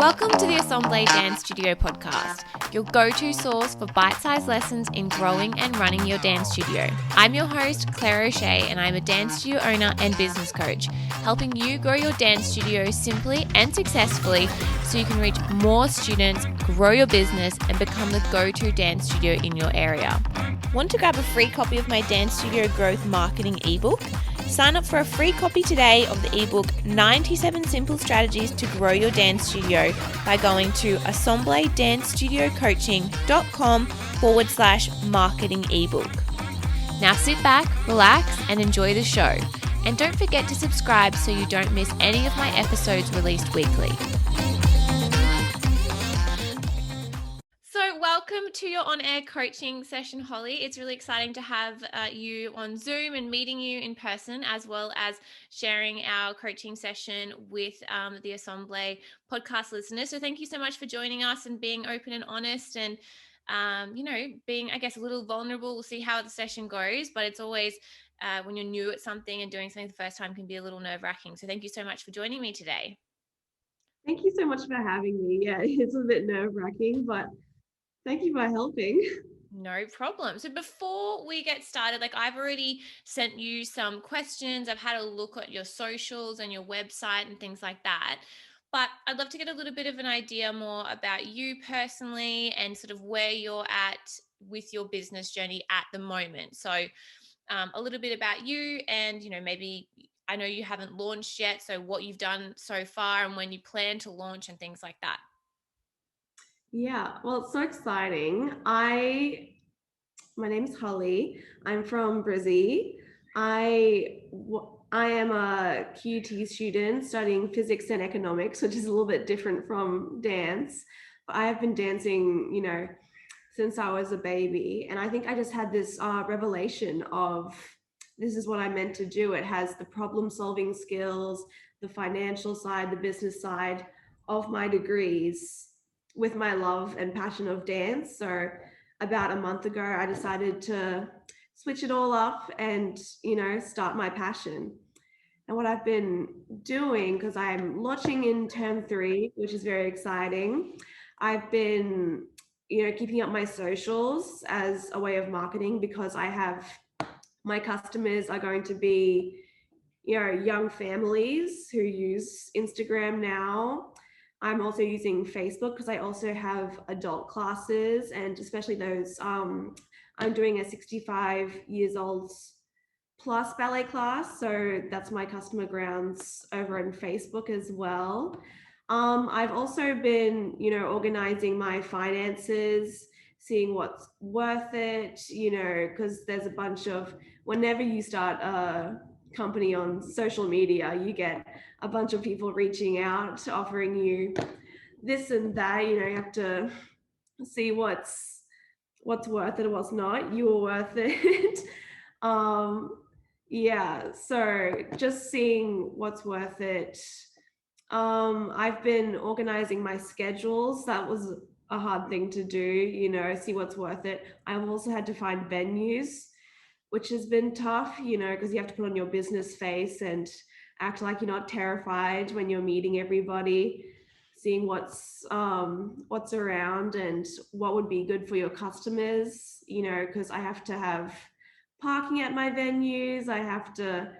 Welcome to the Ensemble Dance Studio podcast, your go-to source for bite-sized lessons in growing and running your dance studio. I'm your host, Claire O'Shea, and I'm a dance studio owner and business coach, helping you grow your dance studio simply and successfully so you can reach more students, grow your business, and become the go-to dance studio in your area. Want to grab a free copy of my Dance Studio Growth Marketing ebook? Sign up for a free copy today of the ebook 97 Simple Strategies to Grow Your Dance Studio by going to assembledancestudiocoaching.com/marketing ebook. Now sit back, relax, and enjoy the show. And don't forget to subscribe so you don't miss any of my episodes released weekly. So welcome to your on-air coaching session, Holly. It's really exciting to have you on Zoom and meeting you in person, as well as sharing our coaching session with the Ensemble podcast listeners. So thank you so much for joining us and being open and honest and, being, I guess, a little vulnerable. We'll see how the session goes, but it's always when you're new at something and doing something the first time can be a little nerve-wracking. So thank you so much for joining me today. Thank you so much for having me. Yeah, it's a bit nerve-wracking, but thank you for helping. No problem. So before we get started, I've already sent you some questions. I've had a look at your socials and your website and things like that. But I'd love to get a little bit of an idea more about you personally and sort of where you're at with your business journey at the moment. So a little bit about you and, maybe I know you haven't launched yet. So what you've done so far and when you plan to launch and things like that. Yeah, well, it's so exciting. My name's Holly. I'm from Brisbane. I am a QT student studying physics and economics, which is a little bit different from dance. But I have been dancing, since I was a baby, and I think I just had this revelation of this is what I meant to do. It has the problem-solving skills, the financial side, the business side of my degrees with my love and passion of dance. So about a month ago, I decided to switch it all up and, start my passion. And what I've been doing, because I'm launching in term 3, which is very exciting, I've been, keeping up my socials as a way of marketing because I have my customers are going to be, young families who use Instagram now. I'm also using Facebook because I also have adult classes, and especially those, I'm doing a 65 years old plus ballet class. So that's my customer grounds over on Facebook as well. I've also been, organizing my finances, seeing what's worth it, because there's a bunch of, whenever you start a company on social media, you get a bunch of people reaching out, offering you this and that. You have to see what's worth it and what's not. You are worth it. Yeah, so just seeing what's worth it. I've been organizing my schedules. That was a hard thing to do, see what's worth it. I've also had to find venues, which has been tough, because you have to put on your business face and act like you're not terrified when you're meeting everybody, seeing what's around and what would be good for your customers, because I have to have parking at my venues. I have to,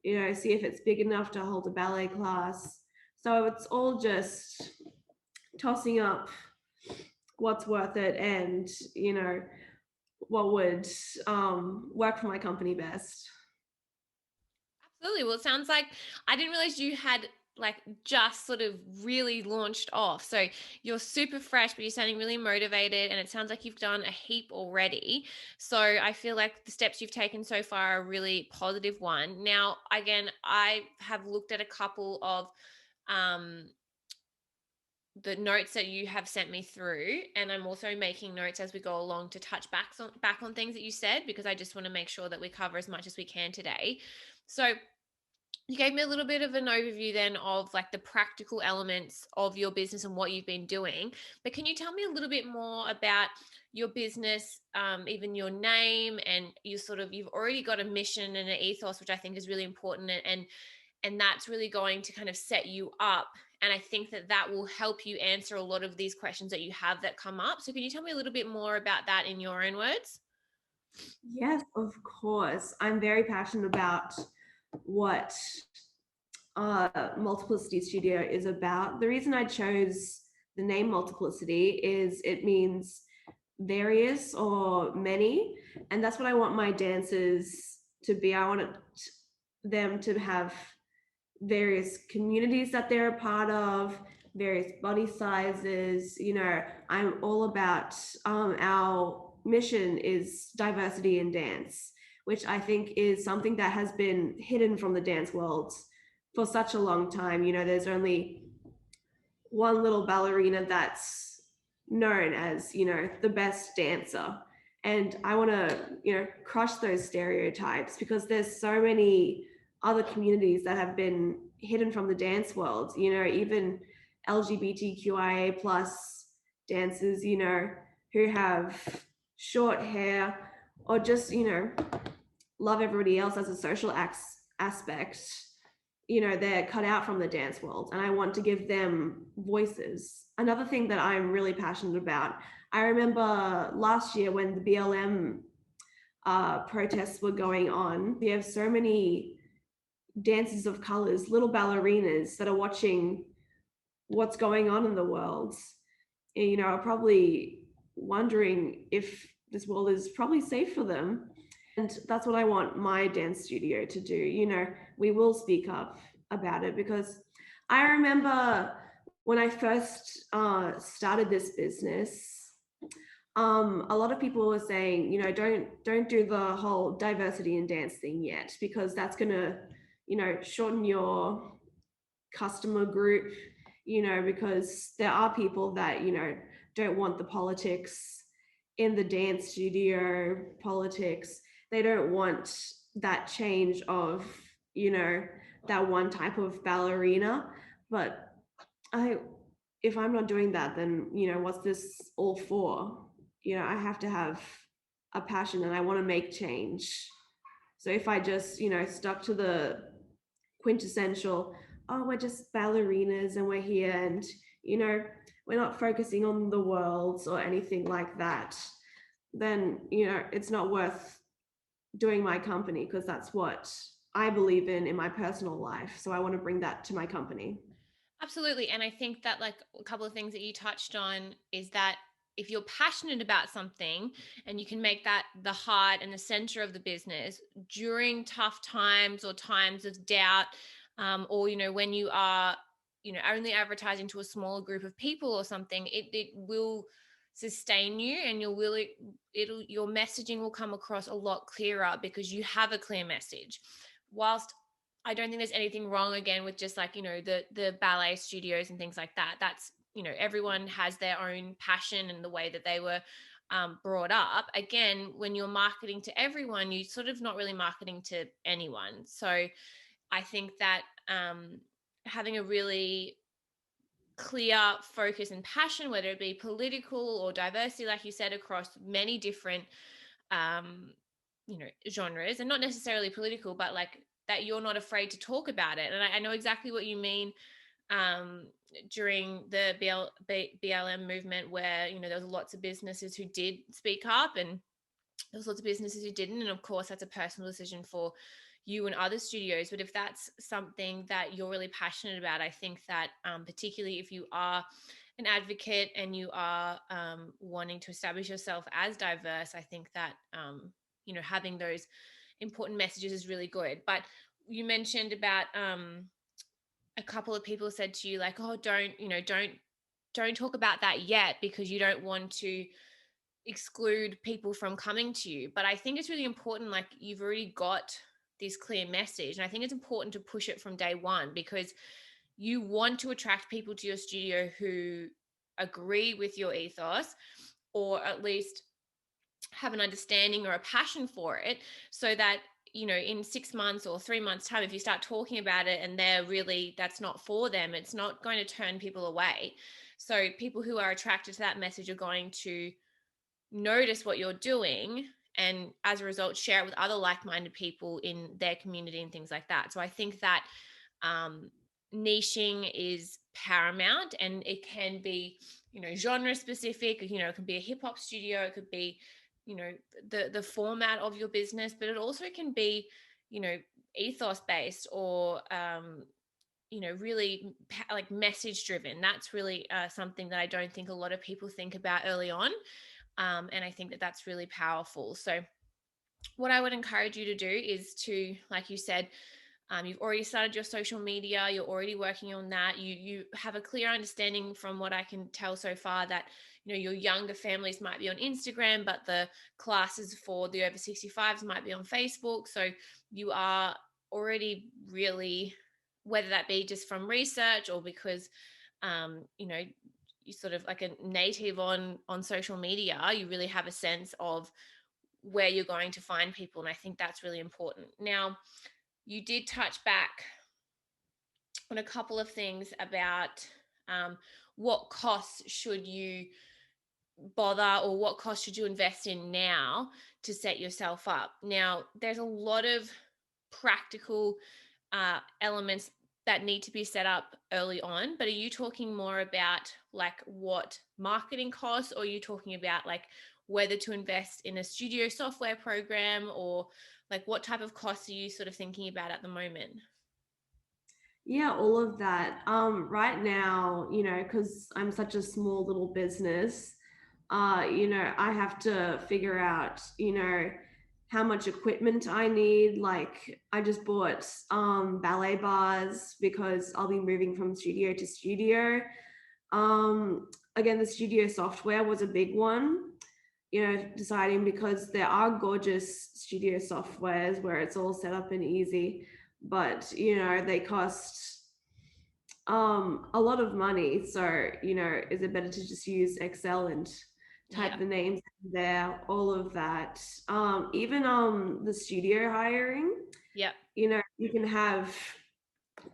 see if it's big enough to hold a ballet class. So it's all just tossing up what's worth it and, what would work for my company best. Absolutely. Well, it sounds like I didn't realize you had just sort of really launched off. So you're super fresh, but you're sounding really motivated. And it sounds like you've done a heap already. So I feel like the steps you've taken so far are a really positive one. Now, again, I have looked at a couple of the notes that you have sent me through, and I'm also making notes as we go along to touch back on things that you said, because I just want to make sure that we cover as much as we can today. So you gave me a little bit of an overview then of the practical elements of your business and what you've been doing. But can you tell me a little bit more about your business, even your name, and you've already got a mission and an ethos, which I think is really important, and that's really going to kind of set you up And I think that that will help you answer a lot of these questions that you have that come up. So can you tell me a little bit more about that in your own words? Yes, of course. I'm very passionate about what Multiplicity Studio is about. The reason I chose the name Multiplicity is it means various or many, and that's what I want my dancers to be. I want them to have various communities that they're a part of, various body sizes. I'm all about our mission is diversity in dance, which I think is something that has been hidden from the dance world for such a long time. There's only one little ballerina that's known as, the best dancer. And I want to, crush those stereotypes, because there's so many other communities that have been hidden from the dance world, even LGBTQIA plus dancers, who have short hair, or just, love everybody else as a social aspect. They're cut out from the dance world, and I want to give them voices. Another thing that I'm really passionate about, I remember last year when the BLM protests were going on, we have so many dancers of colors, little ballerinas that are watching what's going on in the world, and, are probably wondering if this world is probably safe for them. And that's what I want my dance studio to do. We will speak up about it, because I remember when I first started this business, a lot of people were saying, don't do the whole diversity in dance thing yet, because that's gonna, shorten your customer group, because there are people that, don't want the politics in the dance studio, politics. They don't want that change of, that one type of ballerina. But if I'm not doing that, then, what's this all for? I have to have a passion, and I want to make change. So if I just, stuck to the quintessential, oh, we're just ballerinas and we're here, and, we're not focusing on the world or anything like that, then, it's not worth doing my company, because that's what I believe in my personal life. So I want to bring that to my company. Absolutely. And I think that, like, a couple of things that you touched on is that if you're passionate about something and you can make that the heart and the center of the business during tough times or times of doubt, or, when you are, only advertising to a smaller group of people or something, it will sustain you, and your messaging will come across a lot clearer because you have a clear message. Whilst I don't think there's anything wrong, again, with just, like, the ballet studios and things like that. That's, everyone has their own passion and the way that they were brought up. Again, when you're marketing to everyone, you're sort of not really marketing to anyone. So I think that having a really clear focus and passion, whether it be political or diversity, like you said, across many different genres, and not necessarily political, but like that you're not afraid to talk about it. And I know exactly what you mean during the BLM movement, where, there was lots of businesses who did speak up, and there was lots of businesses who didn't. And of course, that's a personal decision for you and other studios. But if that's something that you're really passionate about, I think that particularly if you are an advocate and you are wanting to establish yourself as diverse, I think that, having those important messages is really good. But you mentioned about a couple of people said to you, like, oh, don't talk about that yet, because you don't want to exclude people from coming to you. But I think it's really important, like, you've already got this clear message, and I think it's important to push it from day one, because you want to attract people to your studio who agree with your ethos, or at least have an understanding or a passion for it, so that, in 6 months or 3 months time, if you start talking about it and that's not for them, it's not going to turn people away. So people who are attracted to that message are going to notice what you're doing, and as a result share it with other like-minded people in their community and things like that. So I think that niching is paramount, and it can be, genre specific. It can be a hip hop studio, it could be, the format of your business, but it also can be, ethos based, or really like message driven. That's really something that I don't think a lot of people think about early on. And I think that that's really powerful. So what I would encourage you to do is to, like you said, you've already started your social media, you're already working on that. You have a clear understanding, from what I can tell so far, that your younger families might be on Instagram, but the classes for the over 65s might be on Facebook. So you are already really, whether that be just from research or because you sort of like a native on social media, you really have a sense of where you're going to find people. And I think that's really important. Now, you did touch back on a couple of things about what costs should you bother, or what costs should you invest in now to set yourself up. Now, there's a lot of practical elements that need to be set up early on, but are you talking more about like what marketing costs, or are you talking about like whether to invest in a studio software program, or like what type of costs are you sort of thinking about at the moment? Yeah, all of that. Right now, because I'm such a small little business, I have to figure out, how much equipment I need. Like I just bought ballet bars because I'll be moving from studio to studio. Again, the studio software was a big one, deciding, because there are gorgeous studio softwares where it's all set up and easy, but they cost a lot of money. So is it better to just use Excel and type Yeah. the names in there, all of that. Even the studio hiring, Yeah. you can have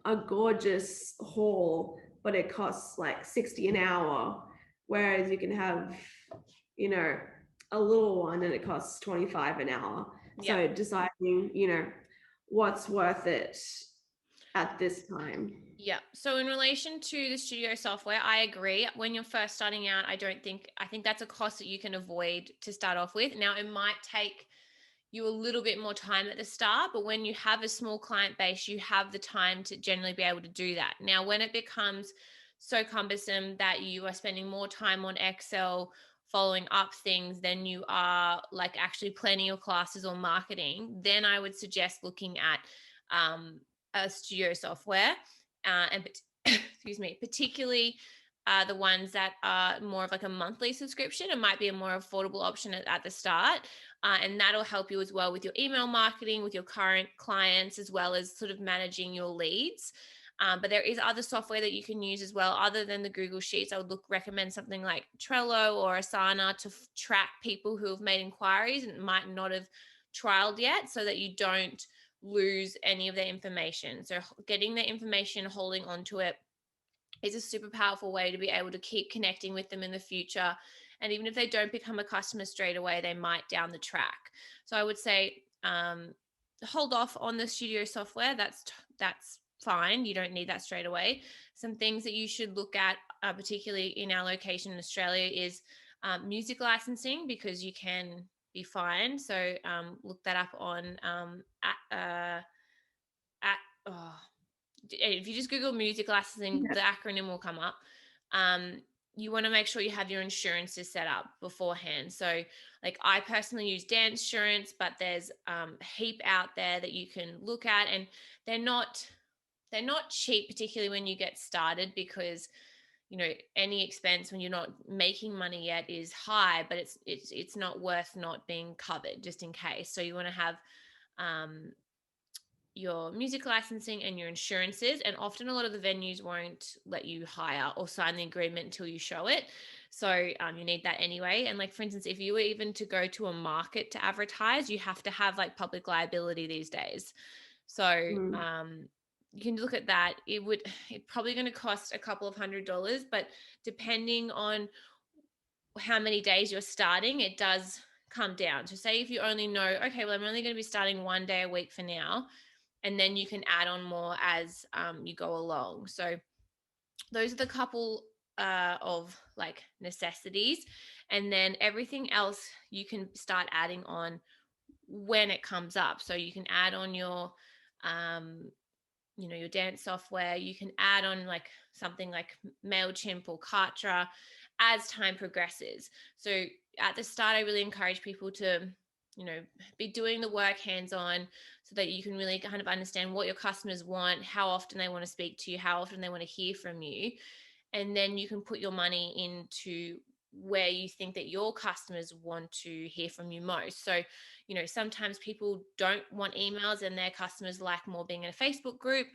a gorgeous hall, but it costs like 60 an hour, whereas you can have you know a little one and it costs 25 an hour. Yeah. So deciding what's worth it at this time. Yeah. So in relation to the studio software, I agree. When you're first starting out, I think that's a cost that you can avoid to start off with. Now, it might take you a little bit more time at the start, but when you have a small client base, you have the time to generally be able to do that. Now, when it becomes so cumbersome that you are spending more time on Excel following up things than you are like actually planning your classes or marketing, then I would suggest looking at a studio software, and excuse me, particularly the ones that are more of like a monthly subscription. It might be a more affordable option at the start. And that'll help you as well with your email marketing, with your current clients, as well as sort of managing your leads. But there is other software that you can use as well, other than the Google Sheets. I would recommend something like Trello or Asana to track people who have made inquiries and might not have trialed yet, so that you don't lose any of their information. So getting the information, holding onto it, is a super powerful way to be able to keep connecting with them in the future. And even if they don't become a customer straight away, they might down the track. So I would say hold off on the studio software. That's fine. You don't need that straight away. Some things that you should look at, particularly in our location in Australia, is music licensing, because you can be fined. So look that up on at oh, if you just Google music licensing, Yeah. the acronym will come up. Um, you want to make sure you have your insurances set up beforehand. So, like I personally use Dance Insurance, but there's a heap out there that you can look at, and they're not they're not cheap, particularly when you get started, because any expense when you're not making money yet is high, but it's not worth not being covered just in case. So you want to have um, your music licensing and your insurances, and often a lot of the venues won't let you hire or sign the agreement until you show it. So you need that anyway. And like, for instance, if you were even to go to a market to advertise, you have to have like public liability these days. So Mm. you can look at that. It's probably going to cost a couple of $100s, but depending on how many days you're starting, it does come down. So say if you only know, okay, well, I'm only going to be starting 1 day a week for now, and then you can add on more as you go along. So those are the couple of like necessities, and then everything else you can start adding on when it comes up. So you can add on your your dance software. You can add on like something like MailChimp or Kartra as time progresses. So at the start, I really encourage people to be doing the work hands on, so that you can really kind of understand what your customers want, how often they want to speak to you, how often they want to hear from you. And then you can put your money into where you think that your customers want to hear from you most. So, sometimes people don't want emails and their customers like more being in a Facebook group.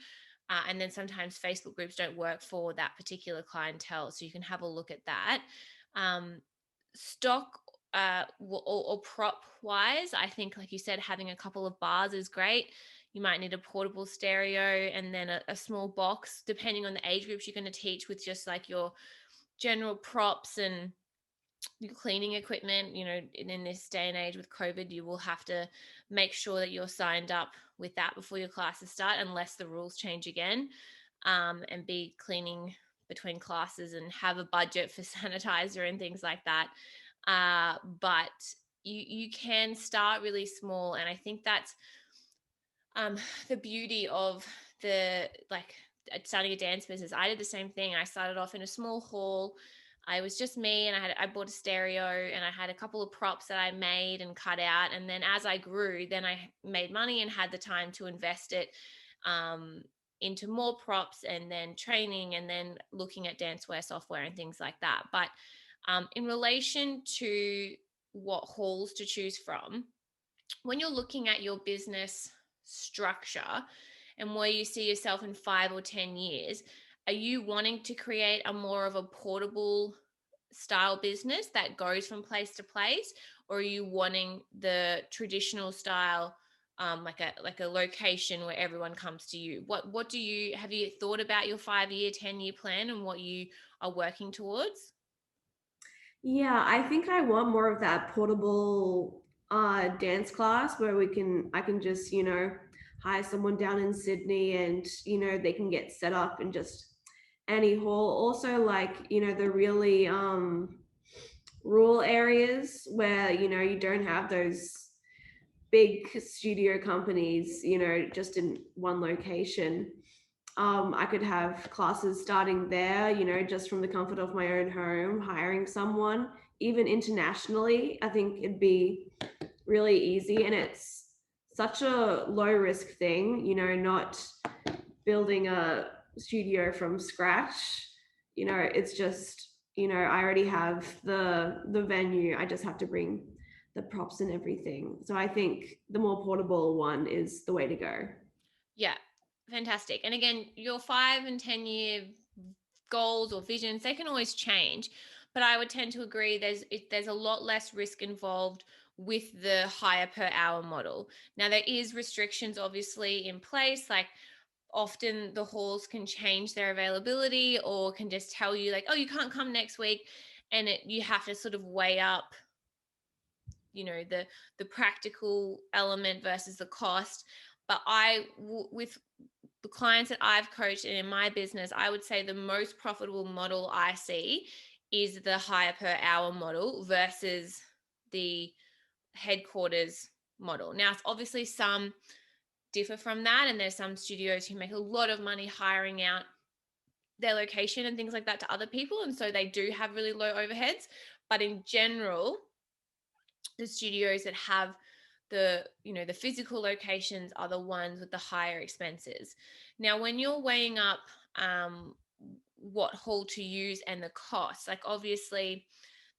And then sometimes Facebook groups don't work for that particular clientele. So you can have a look at that. Stock or prop wise, I think, like you said, having a couple of bars is great. You might need a portable stereo and then a small box, depending on the age groups you're going to teach, with just like your general props and your cleaning equipment. In this day and age with COVID, you will have to make sure that you're signed up with that before your classes start, unless the rules change again, and be cleaning between classes and have a budget for sanitizer and things like that. But you can start really small, and I think that's the beauty of the starting a dance business. I did the same thing. I started off in a small hall. I was just me, and I bought a stereo, and I had a couple of props that I made and cut out. And then as I grew, then I made money and had the time to invest it into more props, and then training, and then looking at dancewear software and things like that. But in relation to what halls to choose from, when you're looking at your business structure and where you see yourself in 5 or 10 years, are you wanting to create a more of a portable style business that goes from place to place, or are you wanting the traditional style, like a location where everyone comes to you? What do you have you thought about your 5-year, 10-year plan and what you are working towards? Yeah, I think I want more of that portable dance class where I can just, hire someone down in Sydney, and, they can get set up in just any hall. Also, like, the really rural areas where, you don't have those big studio companies, just in one location. I could have classes starting there, just from the comfort of my own home, hiring someone, even internationally. I think it'd be really easy, and it's such a low risk thing, not building a studio from scratch. It's just, I already have the venue. I just have to bring the props and everything. So I think the more portable one is the way to go. Yeah, fantastic. And again, your 5 and 10 year goals or visions, they can always change. But I would tend to agree there's a lot less risk involved with the hire per hour model. Now there is restrictions obviously in place, like often the halls can change their availability or can just tell you like, oh, you can't come next week, and you have to sort of weigh up the practical element versus the cost. But with the clients that I've coached and in my business, I would say the most profitable model I see is the hire per hour model versus the headquarters model. Now, it's obviously some differ from that, and there's some studios who make a lot of money hiring out their location and things like that to other people, and so they do have really low overheads. But in general, the studios that have the physical locations are the ones with the higher expenses. Now when you're weighing up what hall to use and the cost, like obviously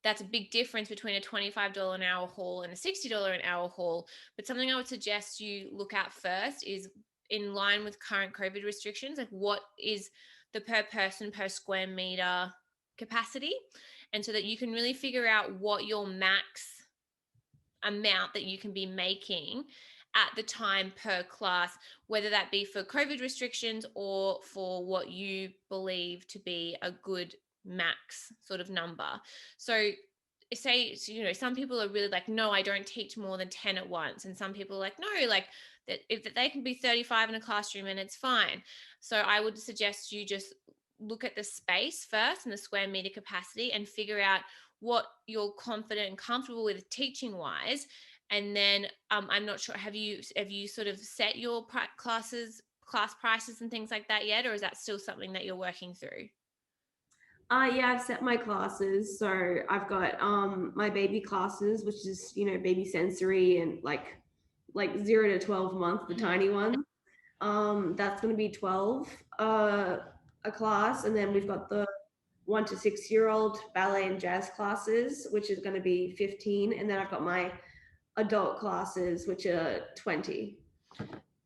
that's a big difference between a $25 an hour hall and a $60 an hour hall. But something I would suggest you look at first is, in line with current COVID restrictions, like what is the per person per square meter capacity, and so that you can really figure out what your max amount that you can be making at the time per class, whether that be for COVID restrictions or for what you believe to be a good max sort of number. So say, some people are really like, no, I don't teach more than 10 at once. And some people are like, no, like that if they can be 35 in a classroom, and it's fine. So I would suggest you just look at the space first and the square meter capacity and figure out what you're confident and comfortable with teaching wise. And then I'm not sure, have you sort of set your class prices and things like that yet, or is that still something that you're working through? Yeah, I've set my classes. So I've got my baby classes, which is, baby sensory and like 0 to 12 month, the Mhm. tiny one. That's gonna be 12 a class. And then we've got the 1 to 6 year old ballet and jazz classes, which is gonna be 15. And then I've got my adult classes, which are 20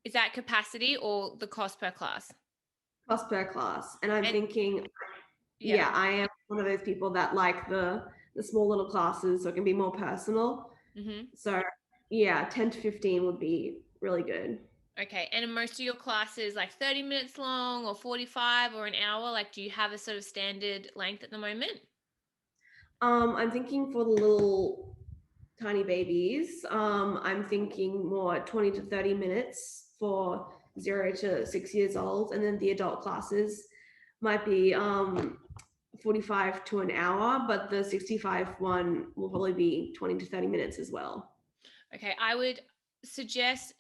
Is that capacity or the cost per class? cost per class. And I'm And thinking, yeah. yeah, I am one of those people that like the small little classes so it can be more personal. Mm-hmm. So yeah, 10 to 15 would be really good. Okay. And are most of your classes like 30 minutes long or 45 or an hour? Like, do you have a sort of standard length at the moment? I'm thinking for the little tiny babies, I'm thinking more 20 to 30 minutes for 0 to 6 years old. And then the adult classes might be 45 to an hour, but the 65 one will probably be 20 to 30 minutes as well. Okay. I would suggest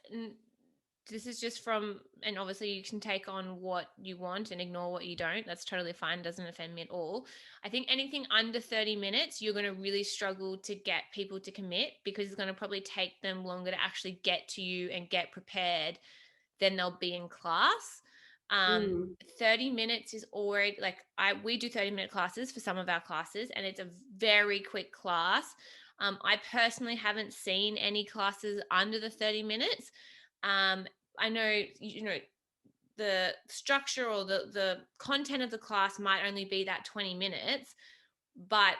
this is just from, and obviously you can take on what you want and ignore what you don't. That's totally fine. Doesn't offend me at all. I think anything under 30 minutes, you're going to really struggle to get people to commit because it's going to probably take them longer to actually get to you and get prepared than they'll be in class. Um, Mm. 30 minutes is already like we do 30-minute classes for some of our classes, and it's a very quick class. I personally haven't seen any classes under the 30 minutes. I know, the structure or the content of the class might only be that 20 minutes, but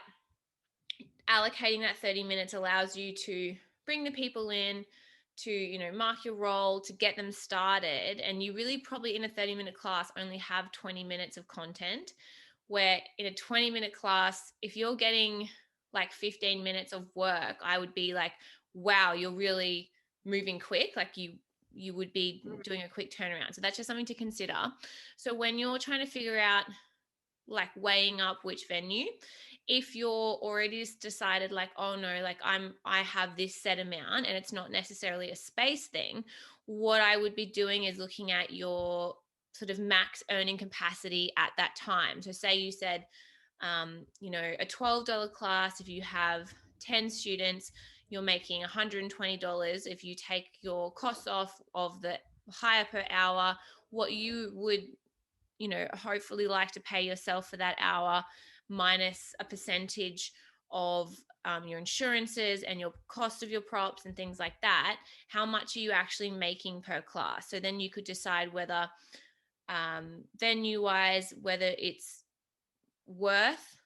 allocating that 30 minutes allows you to bring the people in, to mark your role, to get them started. And you really probably in a 30-minute class only have 20 minutes of content, where in a 20-minute class, if you're getting like 15 minutes of work, I would be like, wow, you're really moving quick. Like you would be doing a quick turnaround. So that's just something to consider. So when you're trying to figure out, like, weighing up which venue, if you're already decided like, oh no, like I have this set amount and it's not necessarily a space thing, what I would be doing is looking at your sort of max earning capacity at that time. So say you said a $12 class, if you have 10 students, you're making $120. If you take your costs off of the higher per hour, what you would hopefully like to pay yourself for that hour minus a percentage of your insurances and your cost of your props and things like that, how much are you actually making per class? So then you could decide whether venue wise, whether it's worth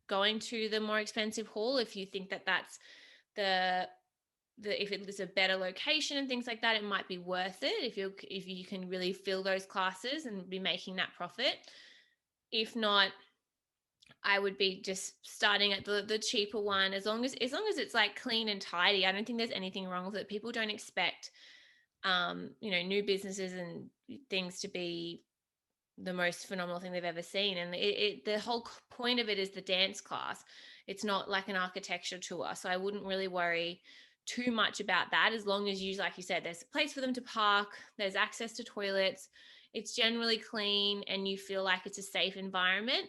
going to the more expensive hall, if you think that that's the if it is a better location and things like that, it might be worth it if you can really fill those classes and be making that profit. If not, I would be just starting at the cheaper one, as long as it's like clean and tidy. I don't think there's anything wrong with it. People don't expect new businesses and things to be the most phenomenal thing they've ever seen, and the whole point of it is the dance class. It's not like an architecture tour, so I wouldn't really worry too much about that, as long as you, like you said, there's a place for them to park, there's access to toilets, it's generally clean, and you feel like it's a safe environment.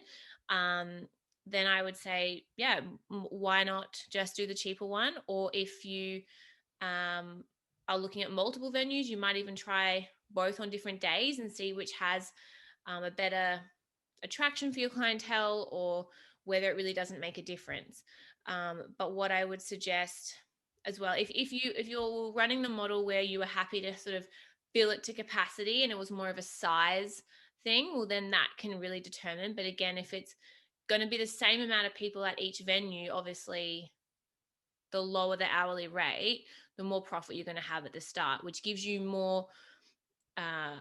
Then I would say, yeah, why not just do the cheaper one? Or if you are looking at multiple venues, you might even try both on different days and see which has a better attraction for your clientele, or whether it really doesn't make a difference. But what I would suggest as well, if you're running the model where you were happy to sort of fill it to capacity and it was more of a size thing, well then that can really determine. But again, if it's going to be the same amount of people at each venue, obviously the lower the hourly rate, the more profit you're going to have at the start, which gives you more uh,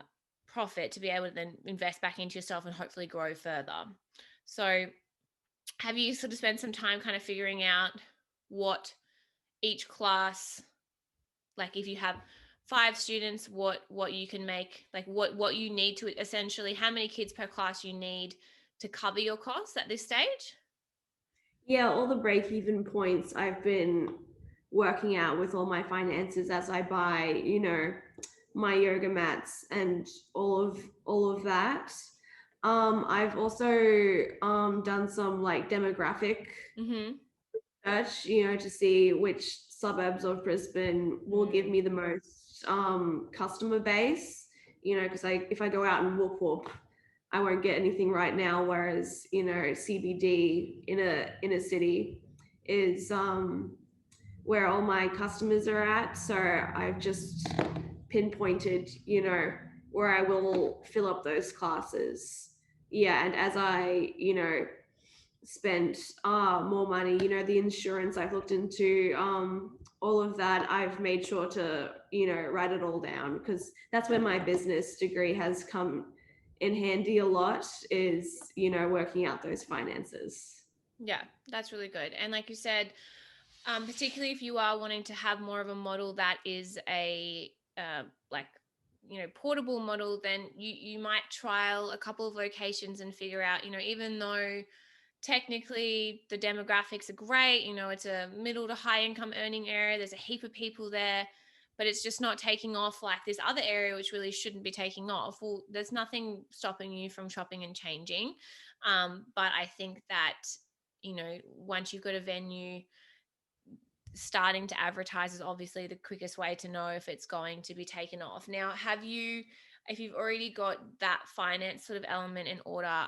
profit to be able to then invest back into yourself and hopefully grow further. So, have you sort of spent some time kind of figuring out what each class, like if you have 5 students, what you can make, like what you need to essentially, how many kids per class you need to cover your costs at this stage? Yeah, all the break-even points I've been working out with all my finances as I buy, my yoga mats and all of that. I've also done some like demographic Mm-hmm. search, to see which suburbs of Brisbane will give me the most customer base, because if I go out and whoop whoop, I won't get anything right now. Whereas, CBD in a city is where all my customers are at. So I've just pinpointed, where I will fill up those classes. Yeah, and as I, spent more money, the insurance I've looked into, all of that, I've made sure to, write it all down, because that's where my business degree has come in handy a lot, is, working out those finances. Yeah, that's really good. And like you said, particularly if you are wanting to have more of a model that is a like portable model, then you might trial a couple of locations and figure out, even though technically the demographics are great, it's a middle to high income earning area, there's a heap of people there, but it's just not taking off like this other area which really shouldn't be taking off. Well, there's nothing stopping you from shopping and changing. But I think that once you've got a venue, starting to advertise is obviously the quickest way to know if it's going to be taken off. Now, if you've already got that finance sort of element in order,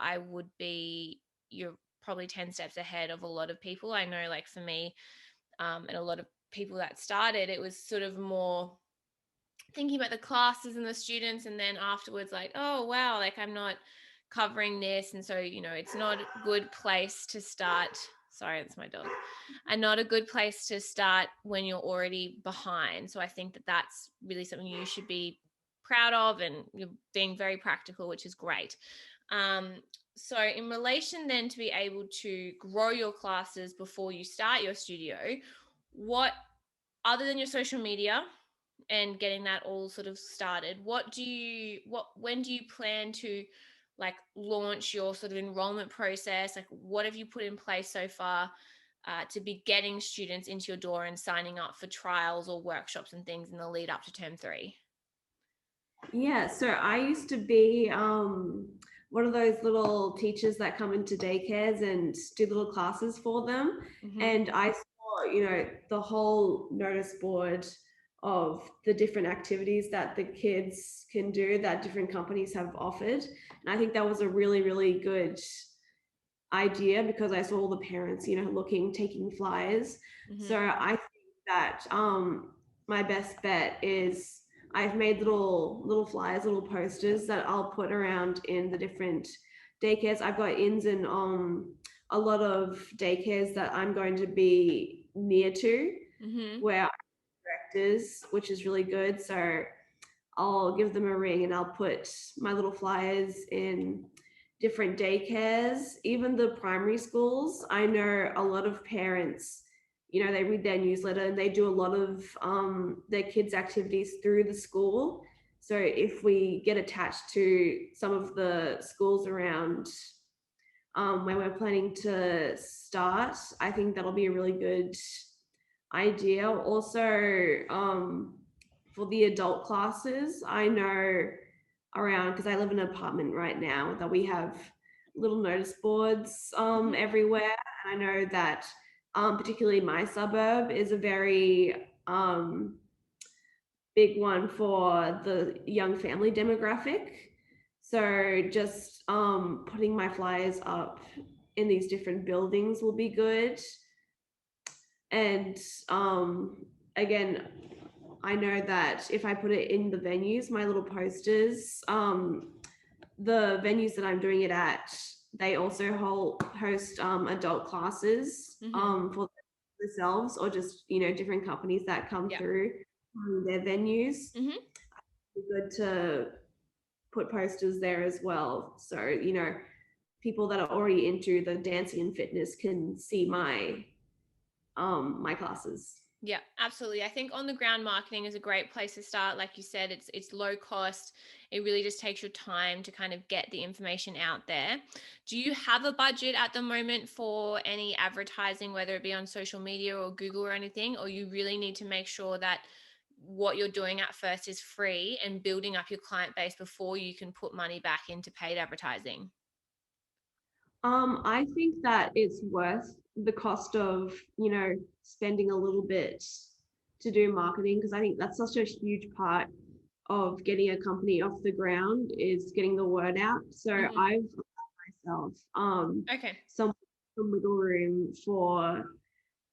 you're probably 10 steps ahead of a lot of people. I know, like for me, and a lot of people that started, it was sort of more thinking about the classes and the students, and then afterwards like, oh wow, like I'm not covering this, and so it's not a good place to start. Sorry, that's my dog. And not a good place to start when you're already behind. So I think that that's really something you should be proud of, and you're being very practical, which is great. um, so in relation then to be able to grow your classes before you start your studio, what, other than your social media and getting that all sort of started, when do you plan to like launch your sort of enrollment process? Like what have you put in place so far to be getting students into your door and signing up for trials or workshops and things in the lead up to term 3? Yeah, so I used to be one of those little teachers that come into daycares and do little classes for them. Mm-hmm. And I saw, the whole notice board of the different activities that the kids can do that different companies have offered. And I think that was a really, really good idea, because I saw all the parents, taking flyers. Mm-hmm. So I think that my best bet is, I've made little flyers, little posters that I'll put around in the different daycares. I've got ins in a lot of daycares that I'm going to be near to, Mm-hmm. where I'm directors, which is really good. So I'll give them a ring and I'll put my little flyers in different daycares, even the primary schools. I know a lot of parents, they read their newsletter and they do a lot of their kids' activities through the school. So if we get attached to some of the schools around where we're planning to start, I think that'll be a really good idea. Also, for the adult classes, I know around, because I live in an apartment right now, that we have little notice boards everywhere. And I know that particularly my suburb is a very big one for the young family demographic. So just putting my flyers up in these different buildings will be good. And again, I know that if I put it in the venues, my little posters, the venues that I'm doing it at, they also host adult classes for themselves, or just different companies that come through their venues. Mm-hmm. It's good to put posters there as well, so people that are already into the dancing and fitness can see my classes. Yeah, absolutely. I think on the ground marketing is a great place to start. Like you said, it's low cost. It really just takes your time to kind of get the information out there. Do you have a budget at the moment for any advertising, whether it be on social media or Google or anything, or you really need to make sure that what you're doing at first is free and building up your client base before you can put money back into paid advertising? I think that it's worth the cost of, spending a little bit to do marketing, because I think that's such a huge part of getting a company off the ground is getting the word out. So Mhm. I've allowed myself Okay. some wiggle room for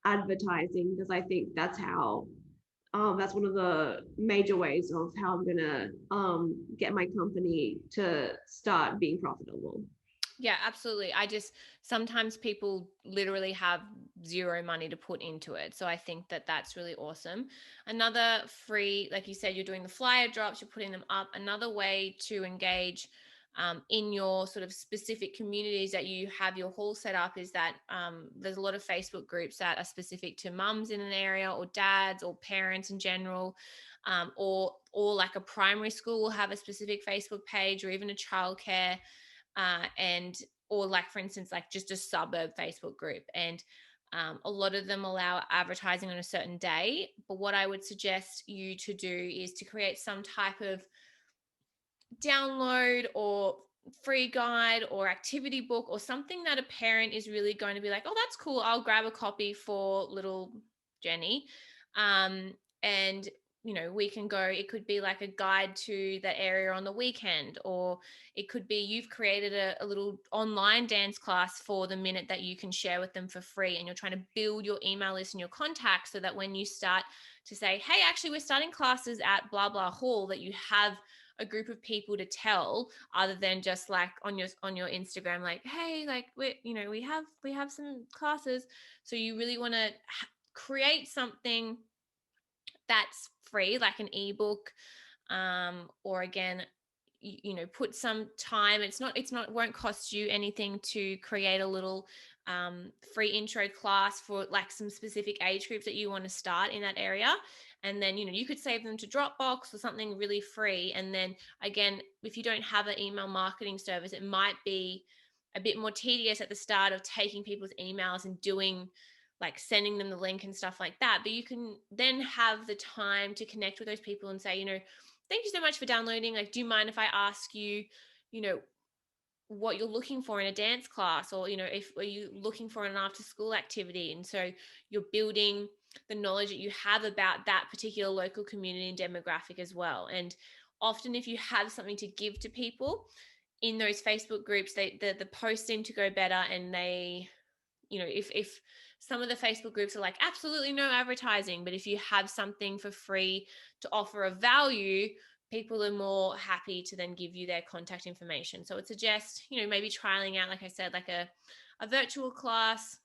advertising, because I think that's one of the major ways of how I'm gonna get my company to start being profitable. Yeah, absolutely. I just sometimes people literally have zero money to put into it. So I think that that's really awesome. Another free, like you said, you're doing the flyer drops, you're putting them up. Another way to engage in your sort of specific communities that you have your hall set up is that there's a lot of Facebook groups that are specific to mums in an area or dads or parents in general. Or like a primary school will have a specific Facebook page, or even a childcare and or like for instance like just a suburb Facebook group, and a lot of them allow advertising on a certain day. But what I would suggest you to do is to create some type of download or free guide or activity book or something that a parent is really going to be like, oh, that's cool, I'll grab a copy for little Jenny. And we can go, it could be like a guide to that area on the weekend, or it could be you've created a little online dance class for the minute that you can share with them for free, and you're trying to build your email list and your contacts so that when you start to say, hey, actually we're starting classes at blah blah hall, that you have a group of people to tell, other than just like on your Instagram, like, hey, like we have some classes. So you really want to create something that's free, like an ebook, or again, put some time. It's not won't cost you anything to create a little free intro class for like some specific age groups that you want to start in that area. And then you could save them to Dropbox or something really free. And then again, if you don't have an email marketing service, it might be a bit more tedious at the start of taking people's emails and doing like sending them the link and stuff like that. But you can then have the time to connect with those people and say, thank you so much for downloading. Like, do you mind if I ask you, you know, what you're looking for in a dance class, or, if are you looking for an after school activity? And so you're building the knowledge that you have about that particular local community and demographic as well. And often if you have something to give to people in those Facebook groups, the posts seem to go better, and they if some of the Facebook groups are like absolutely no advertising, but if you have something for free to offer of value, people are more happy to then give you their contact information. So it suggests, maybe trialing out, like I said, like a virtual class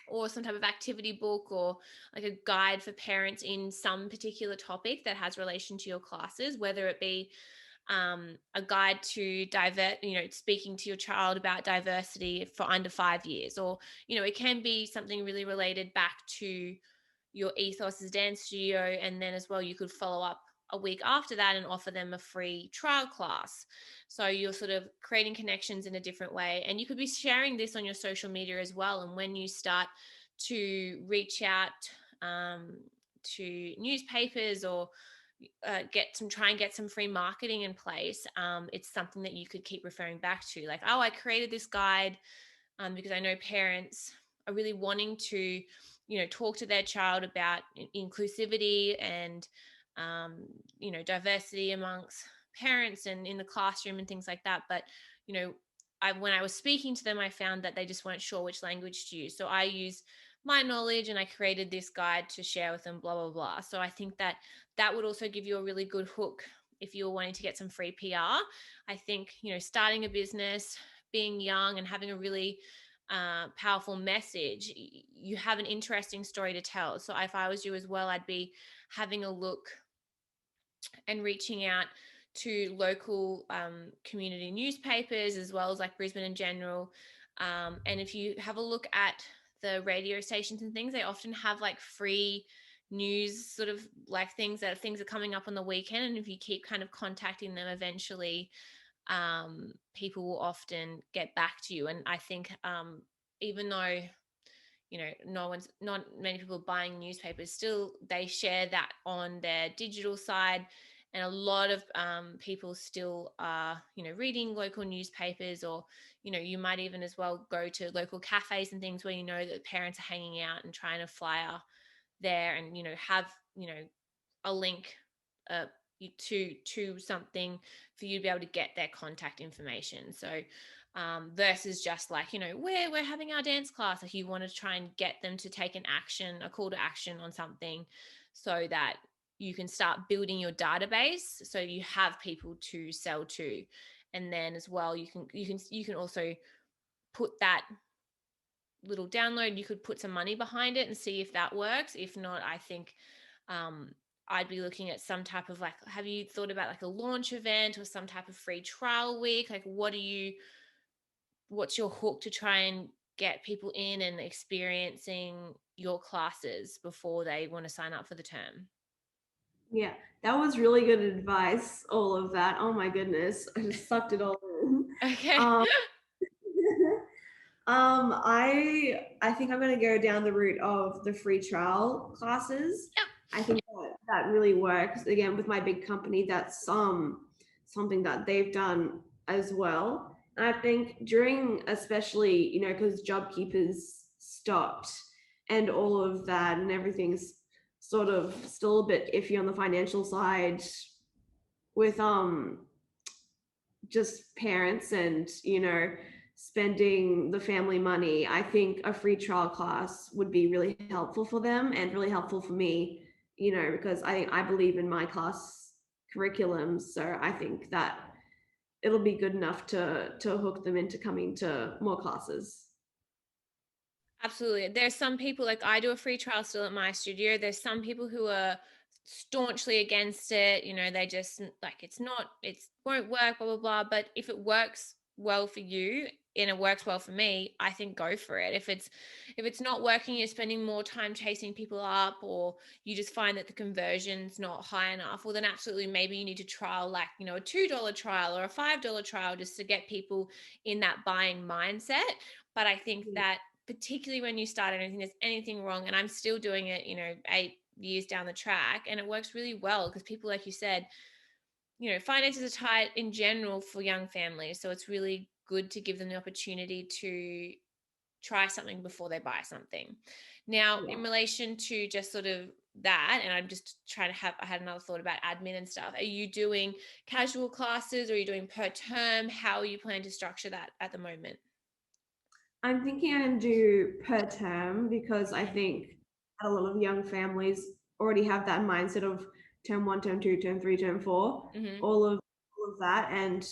or some type of activity book, or like a guide for parents in some particular topic that has relation to your classes, whether it be a guide to speaking to your child about diversity for under 5 years, or it can be something really related back to your ethos as dance studio. And then as well, you could follow up a week after that and offer them a free trial class. So you're sort of creating connections in a different way, and you could be sharing this on your social media as well. And when you start to reach out um, to newspapers, or try and get some free marketing in place, it's something that you could keep referring back to, like, oh, I created this guide because I know parents are really wanting to talk to their child about inclusivity and diversity amongst parents and in the classroom and things like that. But you know when I was speaking to them, I found that they just weren't sure which language to use, so I used my knowledge and I created this guide to share with them, blah blah blah. So I think that that would also give you a really good hook if you're wanting to get some free PR. I think starting a business, being young, and having a really powerful message, you have an interesting story to tell. So if I was you as well, I'd be having a look and reaching out to local community newspapers, as well as like Brisbane in general. And if you have a look at the radio stations and things, they often have like free news sort of like things are coming up on the weekend, and if you keep kind of contacting them, eventually people will often get back to you. And I think even though not many people buying newspapers, still they share that on their digital side, and a lot of people still are reading local newspapers, or you might even as well go to local cafes and things where that parents are hanging out and trying to flyer there, and have a link uh, to something for you to be able to get their contact information. So versus just like we're having our dance class, like you want to try and get them to take a call to action on something, so that you can start building your database, so you have people to sell to. And then as well, you can also put that little download, you could put some money behind it and see if that works. If not, I think um, I'd be looking at some type of, like, have you thought about like a launch event or some type of free trial week? Like, what's your hook to try and get people in and experiencing your classes before they want to sign up for the term? Yeah, that was really good advice, all of that. Oh my goodness, I just sucked it all in. Okay. Um, I think I'm gonna go down the route of the free trial classes. Yep. I think that really works. Again, with my big company, that's something that they've done as well. And I think during, especially, because JobKeepers stopped and all of that, and everything's sort of still a bit iffy on the financial side with just parents and spending the family money. I think a free trial class would be really helpful for them and really helpful for me, because I believe in my class curriculum. So I think that it'll be good enough to hook them into coming to more classes. Absolutely. There's some people, like I do a free trial still at my studio. There's some people who are staunchly against it. They just like, it won't work, blah, blah, blah. But if it works well for you and it works well for me, I think go for it. If it's not working, you're spending more time chasing people up, or you just find that the conversion's not high enough, well then absolutely, maybe you need to trial like, a $2 trial or a $5 trial, just to get people in that buying mindset. But I think Yeah. that particularly when you start, I don't think there's anything wrong. And I'm still doing it, 8 years down the track, and it works really well because people, like you said, finances are tight in general for young families. So it's really good to give them the opportunity to try something before they buy something. Now, Yeah. in relation to just sort of that, and I'm just trying to I had another thought about admin and stuff. Are you doing casual classes, or are you doing per term? How are you planning to structure that at the moment? I'm thinking I'm gonna do per term because I think a lot of young families already have that mindset of term one, term two, term three, term four, Mm-hmm. all of that. And,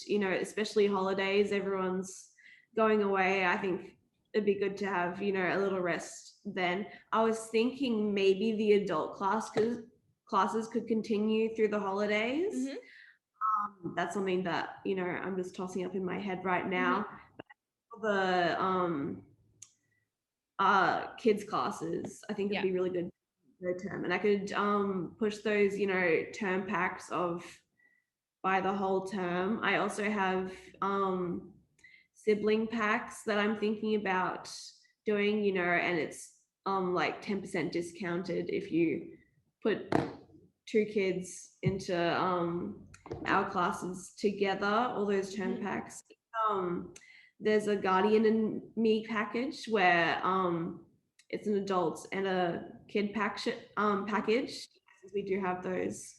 especially holidays, everyone's going away. I think it'd be good to have, a little rest then. I was thinking maybe the adult classes could continue through the holidays. Mm-hmm. That's something that, I'm just tossing up in my head right Mm-hmm. now. The kids classes, I think it'd Yeah. be really good for a term. And I could push those, term packs of by the whole term. I also have sibling packs that I'm thinking about doing, and it's like 10% discounted if you put two kids into our classes together, all those term Mm-hmm. packs. Um there's a Guardian and Me package where it's an adult and a kid package. We do have those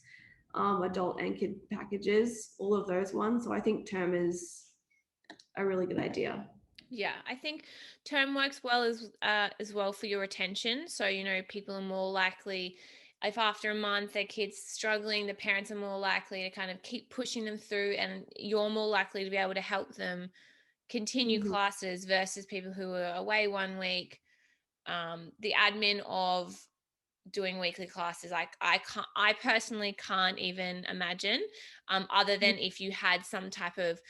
adult and kid packages, all of those ones. So I think term is a really good idea. Yeah, I think term works well as well for your retention. So, people are more likely, if after a month their kid's struggling, the parents are more likely to kind of keep pushing them through, and you're more likely to be able to help them continue Mhm. classes versus people who are away one week. The admin of doing weekly classes, like I personally can't even imagine, other than if you had some type of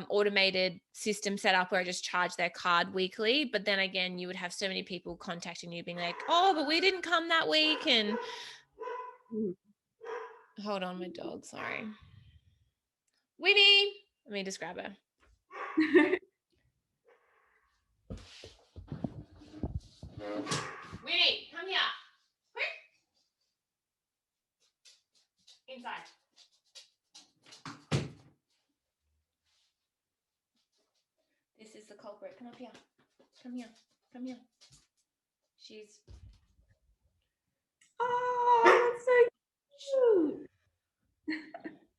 automated system set up where I just charge their card weekly. But then again, you would have so many people contacting you being like, oh, but we didn't come that week. And hold on, my dog, sorry. Winnie, let me just grab her. Winnie, come here. Quick. Inside. This is the culprit. Come up here. Come here. Come here. She's... Oh, that's so cute.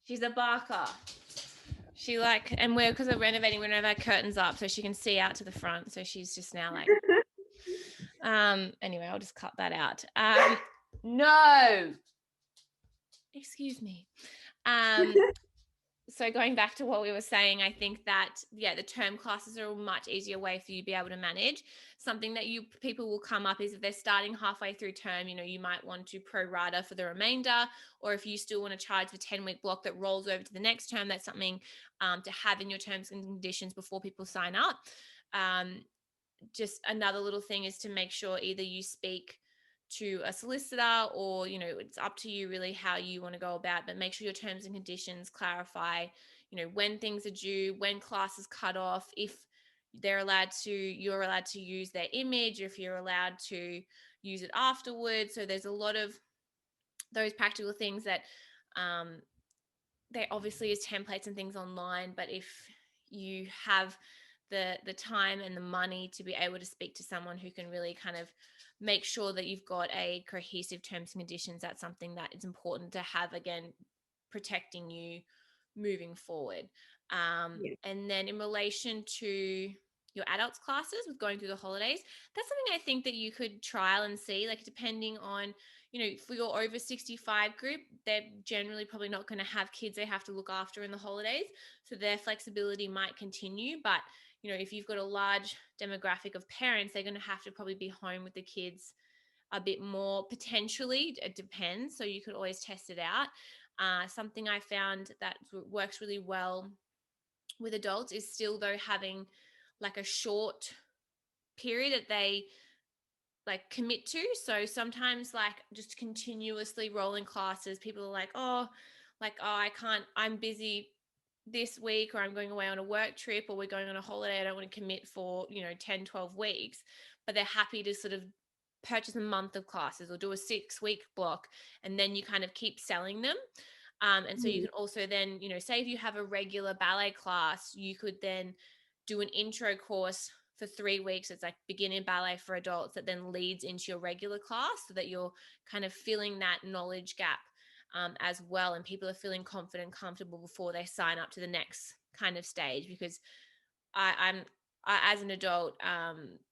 She's a barker. She like, and because we're renovating, we're going to have our curtains up so she can see out to the front. So she's just now like, anyway, I'll just cut that out. No, excuse me. So going back to what we were saying, I think that, yeah, the term classes are a much easier way for you to be able to manage. Something that people will come up is if they're starting halfway through term, you might want to pro rata for the remainder, or if you still want to charge the 10-week block that rolls over to the next term, that's something to have in your terms and conditions before people sign up. Just another little thing is to make sure either you speak to a solicitor or, it's up to you really how you want to go about, but make sure your terms and conditions clarify, when things are due, when classes cut off, if you're allowed to use their image, if you're allowed to use it afterwards. So there's a lot of those practical things that there obviously is templates and things online, but if you have the time and the money to be able to speak to someone who can really kind of make sure that you've got a cohesive terms and conditions, that's something that is important to have, again, protecting you moving forward. And then in relation to your adults classes with going through the holidays, that's something I think that you could trial and see, like depending on, for your over 65 group, they're generally probably not going to have kids they have to look after in the holidays. So their flexibility might continue, but if you've got a large demographic of parents, they're going to have to probably be home with the kids a bit more potentially. It depends. So you could always test it out. Something I found that works really well with adults is still though having like a short period that they like commit to. So sometimes like just continuously rolling classes, people are like, oh, I can't, I'm busy this week, or I'm going away on a work trip, or we're going on a holiday, I don't want to commit for 10, 12 weeks, but they're happy to sort of purchase a month of classes or do a 6-week block, and then you kind of keep selling them. And so you can also then, say if you have a regular ballet class, you could then do an intro course for 3 weeks. It's like beginning ballet for adults that then leads into your regular class, so that you're kind of filling that knowledge gap as well, and people are feeling confident and comfortable before they sign up to the next kind of stage. Because I as an adult,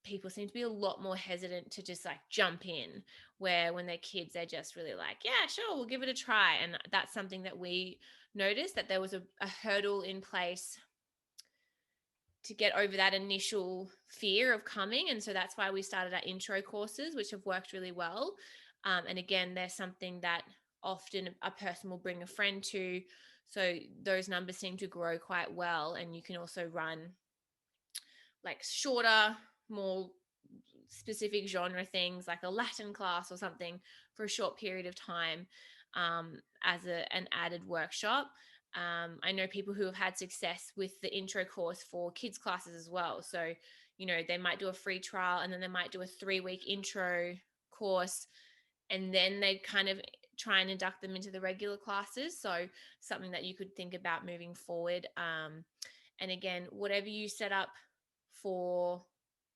people seem to be a lot more hesitant to just like jump in, where when they're kids, they're just really like, yeah, sure, we'll give it a try. And that's something that we noticed, that there was a hurdle in place to get over that initial fear of coming. And so that's why we started our intro courses, which have worked really well. And again, there's something that often a person will bring a friend to. So those numbers seem to grow quite well. And you can also run like shorter, more specific genre things like a Latin class or something for a short period of time as an added workshop. I know people who have had success with the intro course for kids classes as well. So, they might do a free trial, and then they might do a 3-week intro course, and then they kind of try and induct them into the regular classes. So something that you could think about moving forward. And again, whatever you set up for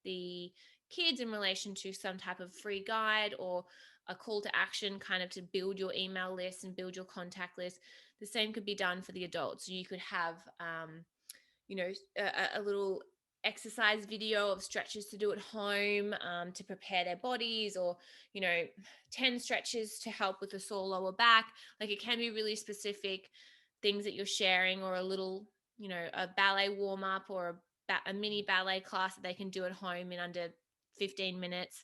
the kids in relation to some type of free guide or a call to action kind of to build your email list and build your contact list, the same could be done for the adults. So you could have, a little exercise video of stretches to do at home to prepare their bodies, or 10 stretches to help with a sore lower back. Like, it can be really specific things that you're sharing, or a little a ballet warm up, or a mini ballet class that they can do at home in under 15 minutes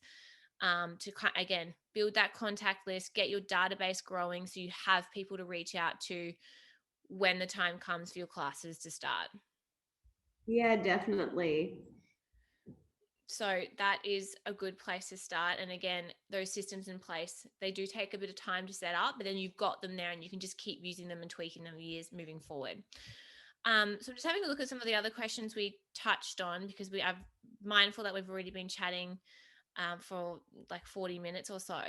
to again build that contact list, get your database growing, so you have people to reach out to when the time comes for your classes to start. Yeah, definitely. So that is a good place to start. And again, those systems in place, they do take a bit of time to set up, but then you've got them there and you can just keep using them and tweaking them years moving forward. So just having a look at some of the other questions we touched on, because we are mindful that we've already been chatting for like 40 minutes or so.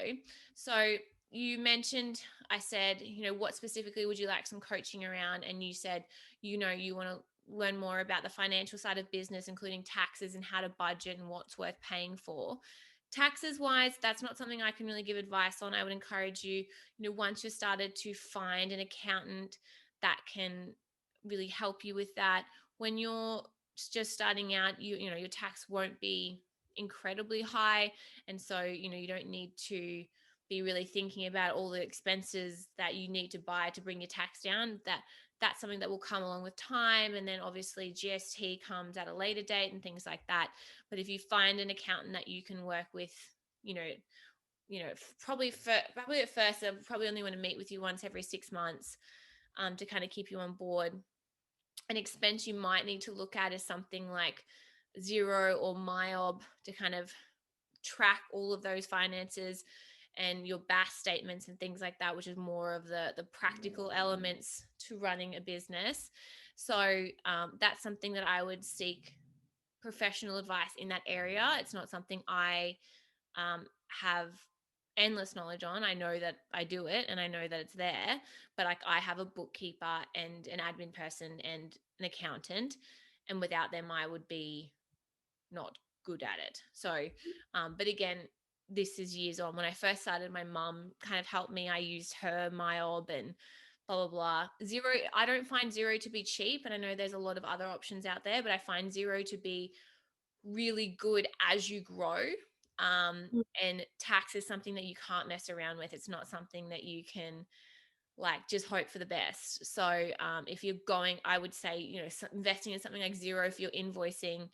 So you mentioned, I said, what specifically would you like some coaching around? And you said, you want to learn more about the financial side of business, including taxes and how to budget and what's worth paying for. Taxes wise, that's not something I can really give advice on. I would encourage you, once you're started, to find an accountant that can really help you with that. When you're just starting out, your tax won't be incredibly high, and so you don't need to be really thinking about all the expenses that you need to buy to bring your tax down. That's something that will come along with time, and then obviously GST comes at a later date and things like that. But if you find an accountant that you can work with, you know probably at first they'll probably only want to meet with you once every 6 months, to kind of keep you on board. An expense you might need to look at is something like Xero or MyOb, to kind of track all of those finances and your BAS statements and things like that, which is more of the practical elements to running a business. So that's something that I would seek professional advice in that area. It's not something I have endless knowledge on. I know that I do it and I know that it's there, but like I have a bookkeeper and an admin person and an accountant, and without them I would be not good at it. So but again, this is years on. When I first started, my mum kind of helped me. I used her MyOb and blah blah blah. Xero, I don't find Xero to be cheap, and I know there's a lot of other options out there, but I find Xero to be really good as you grow. And tax is something that you can't mess around with. It's not something that you can like just hope for the best. So if you're going, I would say, investing in something like Xero for your invoicing,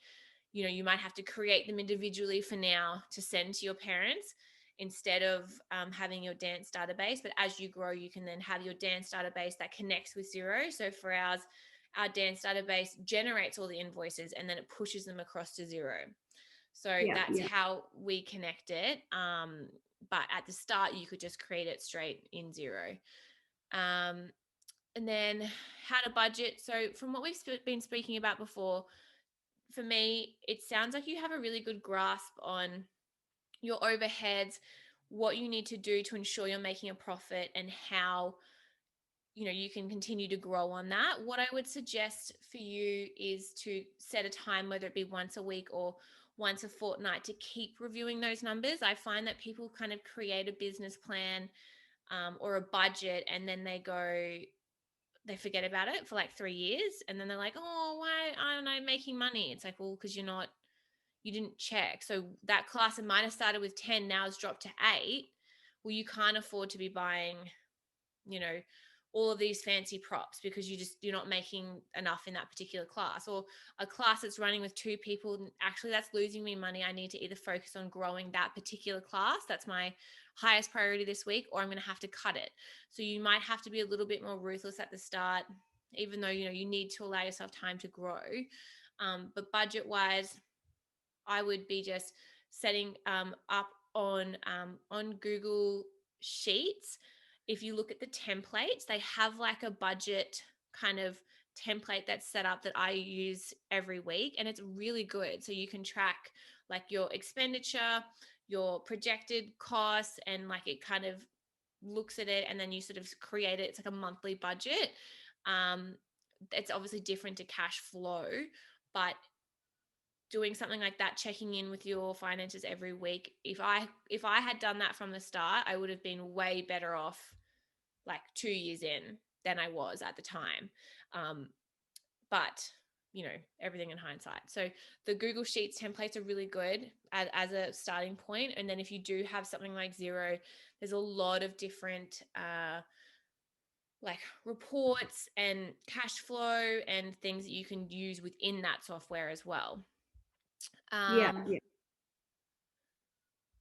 you might have to create them individually for now to send to your parents, instead of having your dance database. But as you grow, you can then have your dance database that connects with Xero. So for ours, our dance database generates all the invoices and then it pushes them across to Xero. So Yeah, that's yeah. how we connect it. But at the start, you could just create it straight in Xero. Um, and then how to budget. So from what we've been speaking about before, for me, it sounds like you have a really good grasp on your overheads, what you need to do to ensure you're making a profit, and how you can continue to grow on that. What I would suggest for you is to set a time, whether it be once a week or once a fortnight, to keep reviewing those numbers. I find that people kind of create a business plan, or a budget, and then they forget about it for like 3 years, and then they're like, oh, why aren't I making money? It's like, well, because you didn't check. So that class that might have started with 10 now has dropped to 8. Well, you can't afford to be buying, you know, all of these fancy props, because you're not making enough in that particular class. Or a class that's running with 2 people, actually that's losing me money. I need to either focus on growing that particular class, that's my highest priority this week, or I'm going to have to cut it. So you might have to be a little bit more ruthless at the start, even though you need to allow yourself time to grow. But budget wise, I would be just setting up on Google Sheets. If you look at the templates, they have like a budget kind of template that's set up that I use every week, and it's really good. So you can track like your expenditure, your projected costs, and like it kind of looks at it, and then you sort of create it. It's like a monthly budget. Um, it's obviously different to cash flow, but doing something like that, checking in with your finances every week, if I had done that from the start, I would have been way better off like 2 years in than I was at the time. But everything in hindsight. So the Google Sheets templates are really good as a starting point. And then if you do have something like Xero, there's a lot of different like reports and cash flow and things that you can use within that software as well. Yeah, um yeah.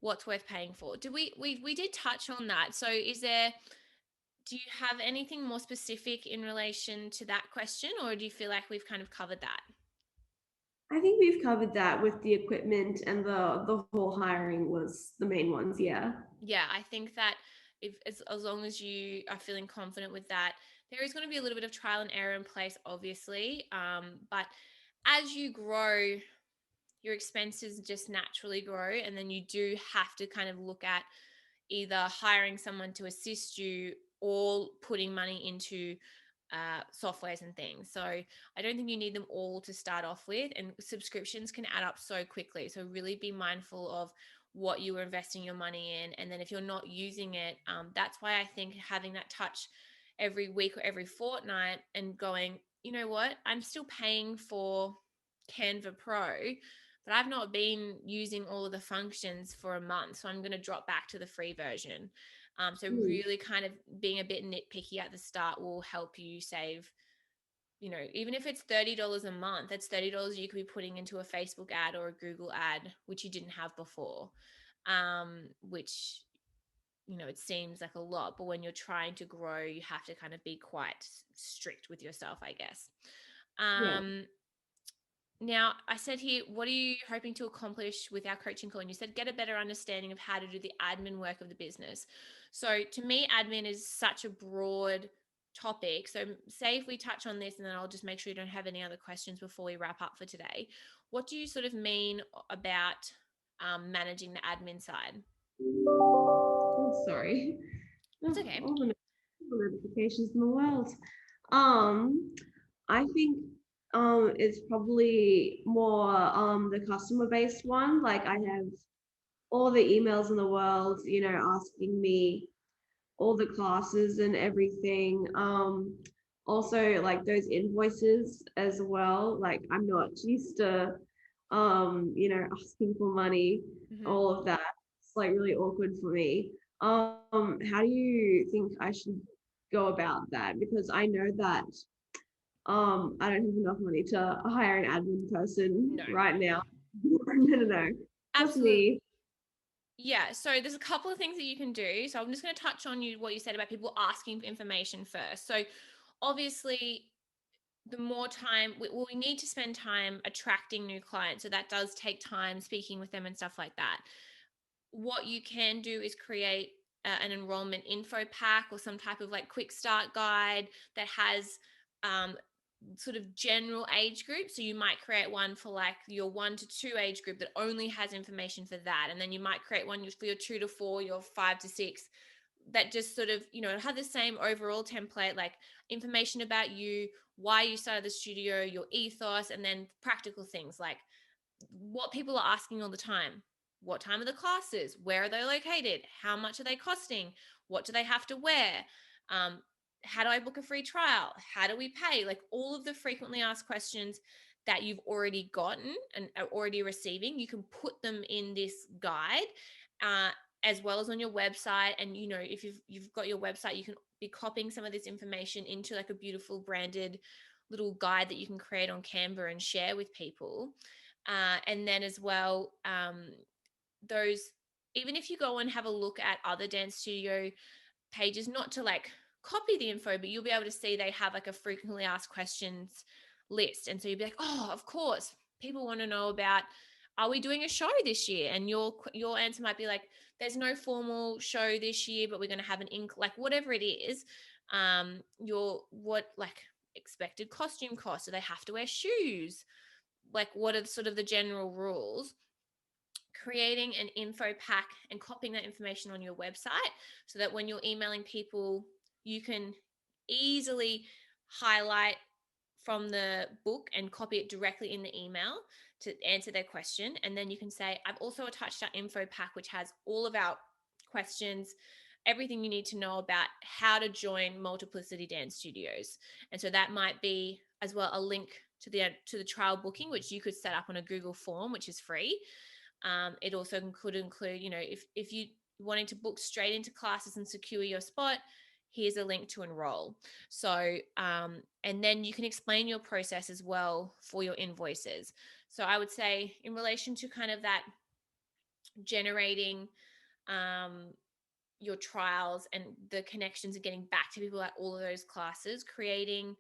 what's worth paying for? Did we did touch on that? So do you have anything more specific in relation to that question, or do you feel like we've kind of covered that? I think we've covered that with the equipment and the whole hiring was the main ones. Yeah. Yeah, I think that if as long as you are feeling confident with that, there is going to be a little bit of trial and error in place, obviously. But as you grow, your expenses just naturally grow, and then you do have to kind of look at either hiring someone to assist you or putting money into softwares and things. So I don't think you need them all to start off with, and subscriptions can add up so quickly. So really be mindful of what you are investing your money in, and then if you're not using it, that's why I think having that touch every week or every fortnight and going, you know what, I'm still paying for Canva Pro, but I've not been using all of the functions for a month, so I'm going to drop back to the free version. So Mm. really kind of being a bit nitpicky at the start will help you save, even if it's $30 a month, that's $30 you could be putting into a Facebook ad or a Google ad, which you didn't have before. Which, it seems like a lot, but when you're trying to grow, you have to kind of be quite strict with yourself, I guess. Yeah. Now, I said here, what are you hoping to accomplish with our coaching call? And you said, get a better understanding of how to do the admin work of the business. So, to me, admin is such a broad topic. So, say if we touch on this, and then I'll just make sure you don't have any other questions before we wrap up for today. What do you sort of mean about managing the admin side? Oh, sorry. It's Oh, okay. all the notifications in the world. I think it's probably more the customer based one. Like I have all the emails in the world, asking me all the classes and everything. Also like those invoices as well. Like I'm not used to asking for money, Mm-hmm. all of that. It's like really awkward for me. How do you think I should go about that? Because I know that I don't have enough money to hire an admin person No, right now. No. Just absolutely. me. Yeah, so there's a couple of things that you can do. So I'm just going to touch on what you said about people asking for information first. So obviously, the more time, we need to spend time attracting new clients. So that does take time speaking with them and stuff like that. What you can do is create an enrollment info pack or some type of like quick start guide that has um, sort of general age group. So you might create one for like your 1 to 2 age group that only has information for that. And then you might create one for your 2 to 4, your 5 to 6, that just sort of, have the same overall template, like information about you, why you started the studio, your ethos, and then practical things like what people are asking all the time. What time are the classes? Where are they located? How much are they costing? What do they have to wear? Um, how do I book a free trial? How do we pay? Like all of the frequently asked questions that you've already gotten and are already receiving, you can put them in this guide, uh, as well as on your website. And if you've got your website, you can be copying some of this information into like a beautiful branded little guide that you can create on Canva and share with people. And then as well, those, even if you go and have a look at other dance studio pages, not to like copy the info, but you'll be able to see they have like a frequently asked questions list. And so you'll be like, oh, of course, people want to know about, are we doing a show this year? And your answer might be like, there's no formal show this year, but we're going to have an like whatever it is. Your what like expected costume costs? Do they have to wear shoes? Like what are sort of the general rules? Creating an info pack and copying that information on your website so that when you're emailing people, you can easily highlight from the book and copy it directly in the email to answer their question. And then you can say, I've also attached our info pack, which has all of our questions, everything you need to know about how to join Multiplicity Dance Studios. And so that might be as well a link to the trial booking, which you could set up on a Google form, which is free. It also could include, if you wanting to book straight into classes and secure your spot, here's a link to enroll. So, and then you can explain your process as well for your invoices. So I would say in relation to kind of that generating your trials and the connections and getting back to people at all of those classes, creating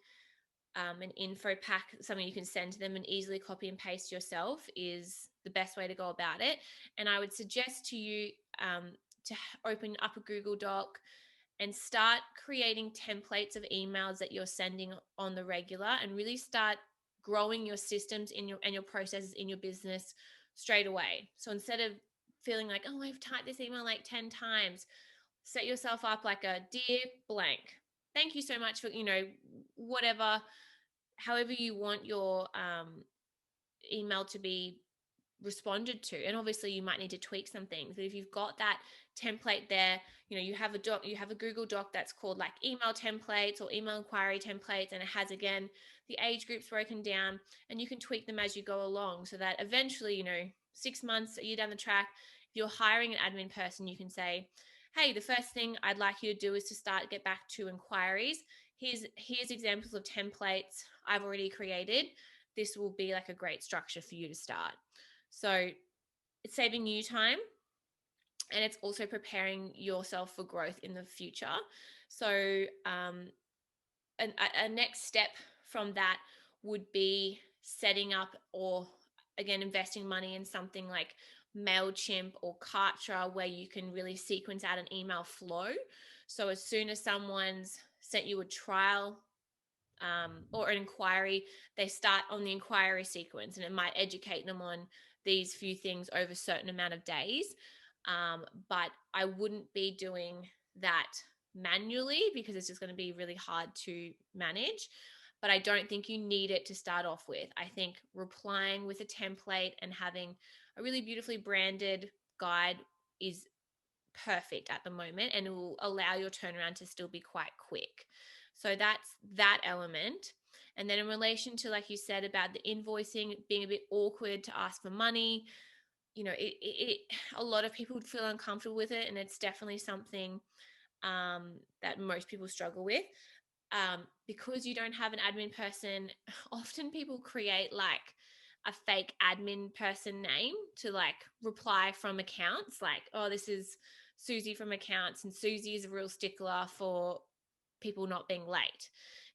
an info pack, something you can send to them and easily copy and paste yourself, is the best way to go about it. And I would suggest to you to open up a Google Doc and start creating templates of emails that you're sending on the regular, and really start growing your systems in your processes in your business straight away. So instead of feeling like, oh, I've typed this email like 10 times, set yourself up like a dear blank. Thank you so much for, whatever, however you want your email to be responded to. And obviously you might need to tweak some things, but if you've got that template there, you have a Google Doc that's called like email templates or email inquiry templates, and it has, again, the age groups broken down, and you can tweak them as you go along, so that eventually, 6 months, a year down the track, if you're hiring an admin person, you can say, hey, the first thing I'd like you to do is to get back to inquiries. Here's examples of templates I've already created. This will be like a great structure for you to start. So it's saving you time, and it's also preparing yourself for growth in the future. So a next step from that would be setting up, or again, investing money in something like MailChimp or Kartra, where you can really sequence out an email flow. So as soon as someone's sent you a trial or an inquiry, they start on the inquiry sequence, and it might educate them on these few things over a certain amount of days. But I wouldn't be doing that manually, because it's just going to be really hard to manage. But I don't think you need it to start off with. I think replying with a template and having a really beautifully branded guide is perfect at the moment, and it will allow your turnaround to still be quite quick. So that's that element. And then in relation to, like you said, about the invoicing being a bit awkward to ask for money, a lot of people would feel uncomfortable with it, and it's definitely something that most people struggle with. Because you don't have an admin person, often people create like a fake admin person name to like reply from accounts, like, oh, this is Susie from accounts, and Susie is a real stickler for people not being late.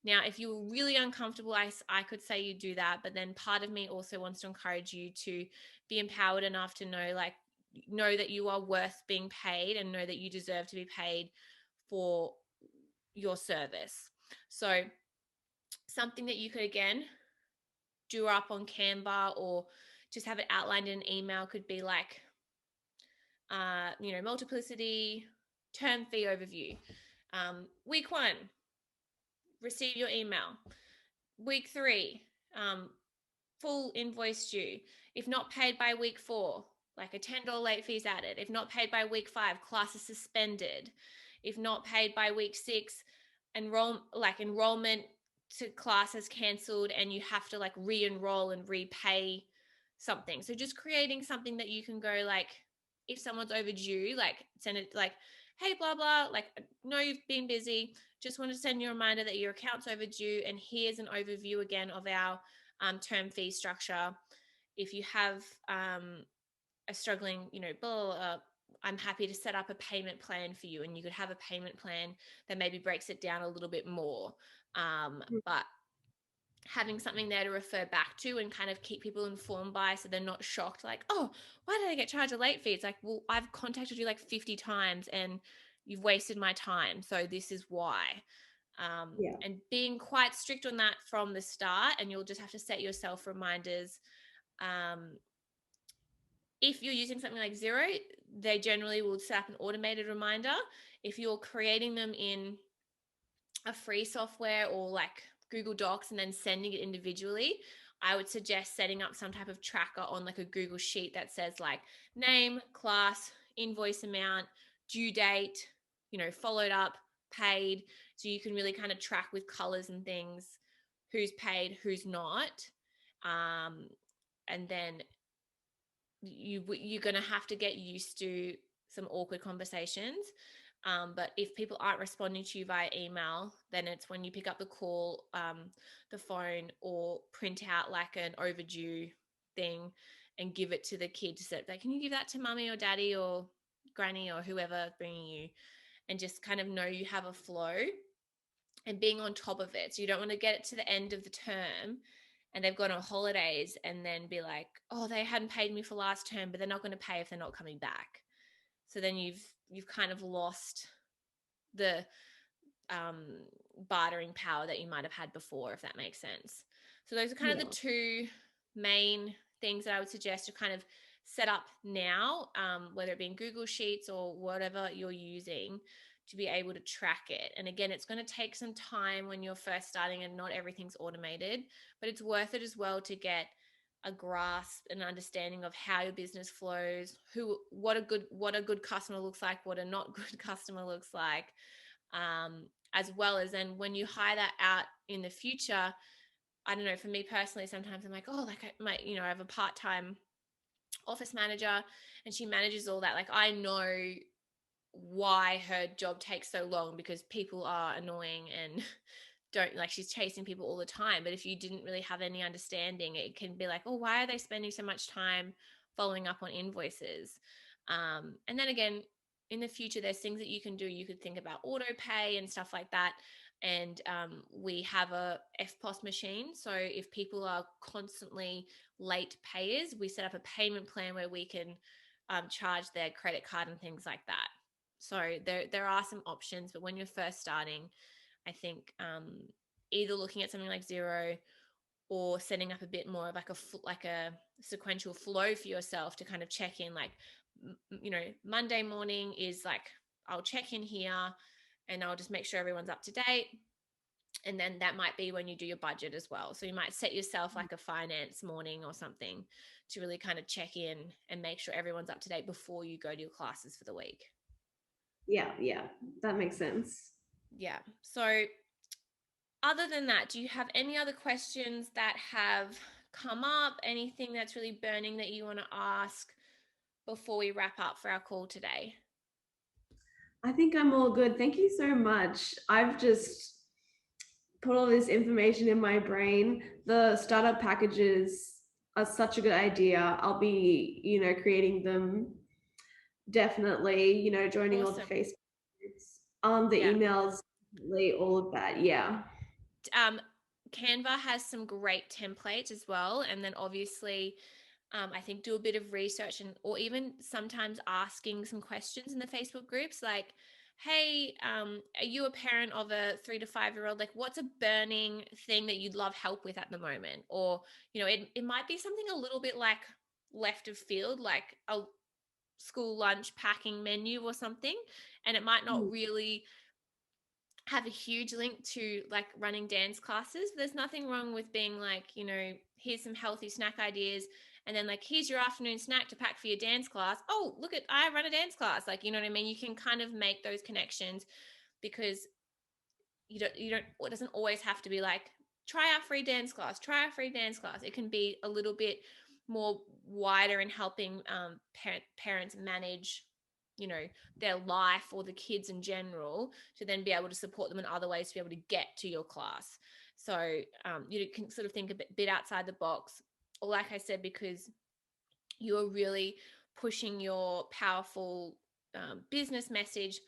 Now, if you're really uncomfortable, I could say you do that, but then part of me also wants to encourage you to be empowered enough to know that you are worth being paid, and know that you deserve to be paid for your service. So something that you could, again, do up on Canva or just have it outlined in an email could be like, multiplicity term fee overview. Week 1, receive your email. Week 3, full invoice due. If not paid by week 4, like a $10 late fee is added. If not paid by week 5, class is suspended. If not paid by week 6, enrollment to class is cancelled, and you have to like re-enroll and repay something. So just creating something that you can go like, if someone's overdue, like send it like, hey, blah, blah, like, no, you've been busy. Just want to send you a reminder that your account's overdue. And here's an overview again of our term fee structure. If you have a struggling, blah, blah, blah, I'm happy to set up a payment plan for you. And you could have a payment plan that maybe breaks it down a little bit more. But having something there to refer back to and kind of keep people informed by, so they're not shocked, like, oh, why did I get charged a late fee? It's like, well, I've contacted you like 50 times and you've wasted my time. So this is why. And being quite strict on that from the start, and you'll just have to set yourself reminders. If you're using something like Xero, they generally will set up an automated reminder. If you're creating them in a free software or like Google Docs and then sending it individually, I would suggest setting up some type of tracker on like a Google Sheet that says like name, class, invoice amount, due date, followed up, paid. So you can really kind of track with colors and things who's paid, who's not. And then you're going to have to get used to some awkward conversations. But if people aren't responding to you via email, then it's when you pick up the call, the phone, or print out like an overdue thing and give it to the kid to say, like, can you give that to mummy or daddy or granny or whoever bringing you, and just kind of know you have a flow. and being on top of it. So you don't want to get it to the end of the term and they've gone on holidays and then be like, oh, they hadn't paid me for last term, but they're not going to pay if they're not coming back. So then you've kind of lost the bartering power that you might have had before, if that makes sense. So those are kind of the two main things that I would suggest to kind of set up now, whether it be in Google Sheets or whatever you're using to be able to track it. And again, it's going to take some time when you're first starting and not everything's automated, but it's worth it as well to get a grasp and understanding of how your business flows, what a good customer looks like, what a not good customer looks like, as well as then when you hire that out in the future. I don't know, for me personally, sometimes I'm like, oh, like I have a part-time office manager and she manages all that. Like I know why her job takes so long because people are annoying and don't, like, she's chasing people all the time. But if you didn't really have any understanding, it can be like, oh, why are they spending so much time following up on invoices? And then again, in the future, there's things that you can do. You could think about auto pay and stuff like that. And we have a FPOS machine. So if people are constantly late payers, we set up a payment plan where we can charge their credit card and things like that. So there are some options, but when you're first starting, I think either looking at something like Xero or setting up a bit more of like a sequential flow for yourself to kind of check in, like, Monday morning is like, I'll check in here and I'll just make sure everyone's up to date. And then that might be when you do your budget as well. So you might set yourself like a finance morning or something to really kind of check in and make sure everyone's up to date before you go to your classes for the week. Yeah, that makes sense. Yeah. So other than that, do you have any other questions that have come up? Anything that's really burning that you want to ask before we wrap up for our call today? I think I'm all good. Thank you so much. I've just put all this information in my brain. The startup packages are such a good idea. I'll be, creating them definitely, joining all the Awesome. Facebook groups, the Yeah. emails, all of that. Yeah. Canva has some great templates as well. And then obviously, I think do a bit of research or even sometimes asking some questions in the Facebook groups like, hey, are you a parent of a 3 to 5 year old? Like, what's a burning thing that you'd love help with at the moment? Or, it might be something a little bit like left of field, like a school lunch packing menu or something. And it might not really have a huge link to like running dance classes. There's nothing wrong with being like, here's some healthy snack ideas. And then like, here's your afternoon snack to pack for your dance class. Oh, look at, I run a dance class. Like, you know what I mean? You can kind of make those connections because it doesn't always have to be like, try our free dance class, try our free dance class. It can be a little bit more wider in helping parents manage their life or the kids in general, to then be able to support them in other ways to be able to get to your class. So you can sort of think a bit outside the box, or like I said, because you're really pushing your powerful business message.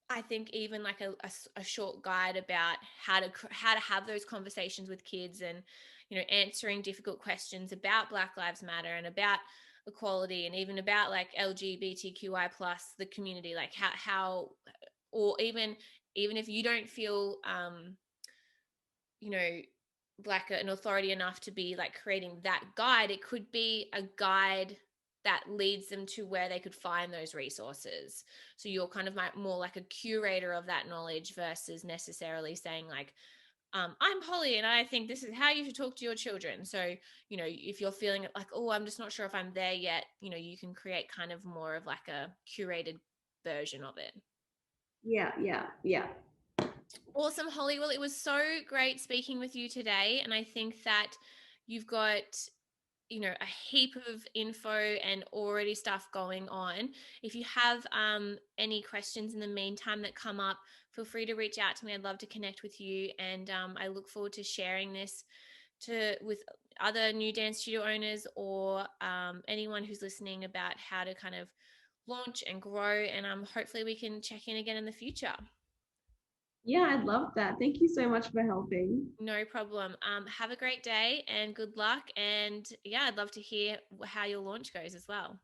I think even like a short guide about how to have those conversations with kids, and answering difficult questions about Black Lives Matter and about equality, and even about like LGBTQI plus the community, like how or even if you don't feel you know like an authority enough to be like creating that guide, it could be a guide that leads them to where they could find those resources. So you're kind of more like a curator of that knowledge versus necessarily saying like, I'm Holly and I think this is how you should talk to your children. So, if you're feeling like, oh, I'm just not sure if I'm there yet, you can create kind of more of like a curated version of it. Yeah. Awesome, Holly. Well, it was so great speaking with you today. And I think that you've got, a heap of info and already stuff going on. If you have any questions in the meantime that come up, feel free to reach out to me. I'd love to connect with you. And I look forward to sharing this with other new dance studio owners, or anyone who's listening, about how to kind of launch and grow. And hopefully we can check in again in the future. Yeah, I'd love that. Thank you so much for helping. No problem. Have a great day and good luck. And yeah, I'd love to hear how your launch goes as well.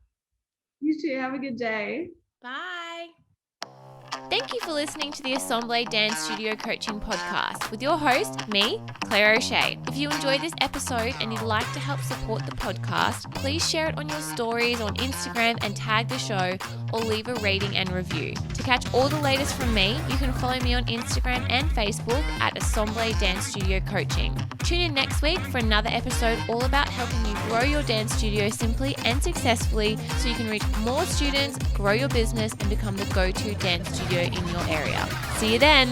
You too. Have a good day. Bye. Thank you for listening to the Assemble Dance Studio Coaching Podcast with your host, me, Claire O'Shea. If you enjoyed this episode and you'd like to help support the podcast, please share it on your stories on Instagram and tag the show, or leave a rating and review. To catch all the latest from me, you can follow me on Instagram and Facebook at Assemble Dance Studio Coaching. Tune in next week for another episode all about helping you grow your dance studio simply and successfully so you can reach more students, grow your business, and become the go-to dance studio in your area. See you then.